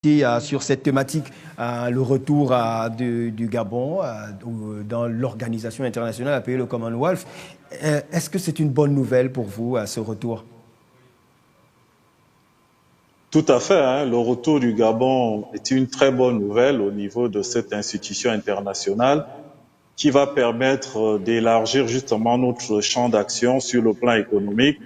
Sur cette thématique, le retour du Gabon dans l'organisation internationale appelée le Commonwealth. Est-ce que c'est une bonne nouvelle pour vous, ce retour? Tout à fait, hein. Le retour du Gabon est une très bonne nouvelle au niveau de cette institution internationale qui va permettre d'élargir justement notre champ d'action sur le plan économique,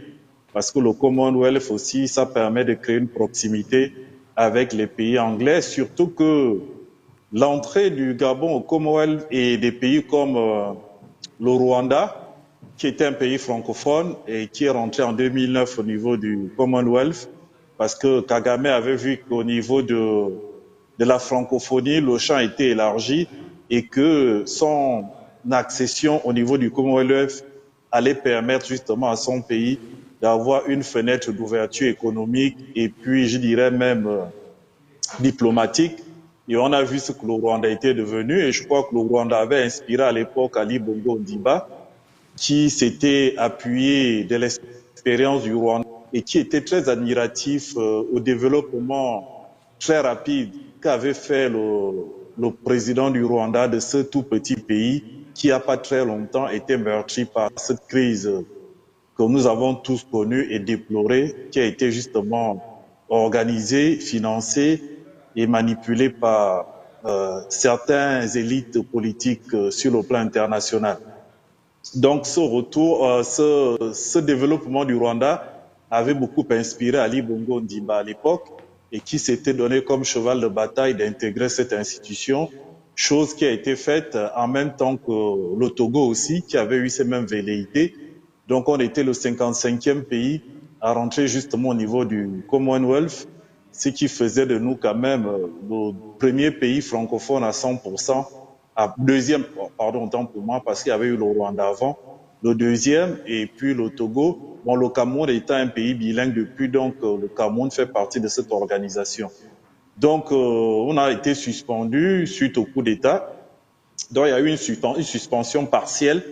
parce que le Commonwealth aussi, ça permet de créer une proximité avec les pays anglais, surtout que l'entrée du Gabon au Commonwealth et des pays comme le Rwanda, qui était un pays francophone et qui est rentré en 2009 au niveau du Commonwealth, parce que Kagame avait vu qu'au niveau de la francophonie, le champ était élargi et que son accession au niveau du Commonwealth allait permettre justement à son pays d'avoir une fenêtre d'ouverture économique et puis, je dirais même, diplomatique. Et on a vu ce que le Rwanda était devenu, et je crois que le Rwanda avait inspiré à l'époque Ali Bongo Ondimba, qui s'était appuyé de l'expérience du Rwanda et qui était très admiratif au développement très rapide qu'avait fait le président du Rwanda de ce tout petit pays qui, il n'y a pas très longtemps, était meurtri par cette crise que nous avons tous connue et déplorée, qui a été justement organisée, financée et manipulée par certaines élites politiques sur le plan international. Donc ce retour, ce développement du Rwanda avait beaucoup inspiré Ali Bongo Ondimba à l'époque et qui s'était donné comme cheval de bataille d'intégrer cette institution, chose qui a été faite en même temps que le Togo aussi, qui avait eu ces mêmes velléités. Donc on était le 55e pays à rentrer justement au niveau du Commonwealth, ce qui faisait de nous quand même le premier pays francophone à 100%, deuxième, pardon, autant pour moi, parce qu'il y avait eu le Rwanda avant, le deuxième, et puis le Togo. Bon, le Cameroun étant un pays bilingue depuis, donc le Cameroun fait partie de cette organisation. Donc, on a été suspendu suite au coup d'État. Donc, il y a eu une suspension partielle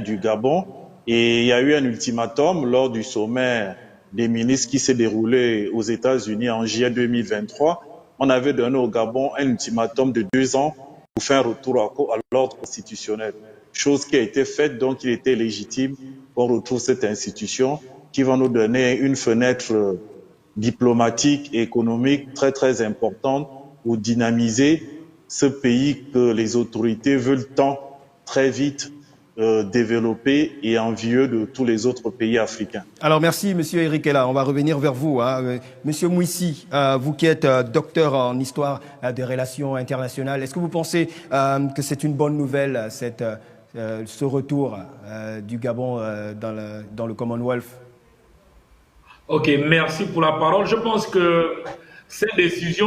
du Gabon, et il y a eu un ultimatum lors du sommet des ministres qui s'est déroulé aux États-Unis en juillet 2023. On avait donné au Gabon un ultimatum de 2 ans pour faire un retour à l'ordre constitutionnel. Chose qui a été faite, donc il était légitime qu'on retrouve cette institution qui va nous donner une fenêtre diplomatique et économique très très importante pour dynamiser ce pays que les autorités veulent tant très vite développer et envieux de tous les autres pays africains. Alors merci Monsieur Eric Ella, on va revenir vers vous. Monsieur Mouissi, vous qui êtes docteur en histoire des relations internationales, est-ce que vous pensez que c'est une bonne nouvelle ce retour du Gabon dans le Commonwealth? Ok, merci pour la parole. Je pense que cette décision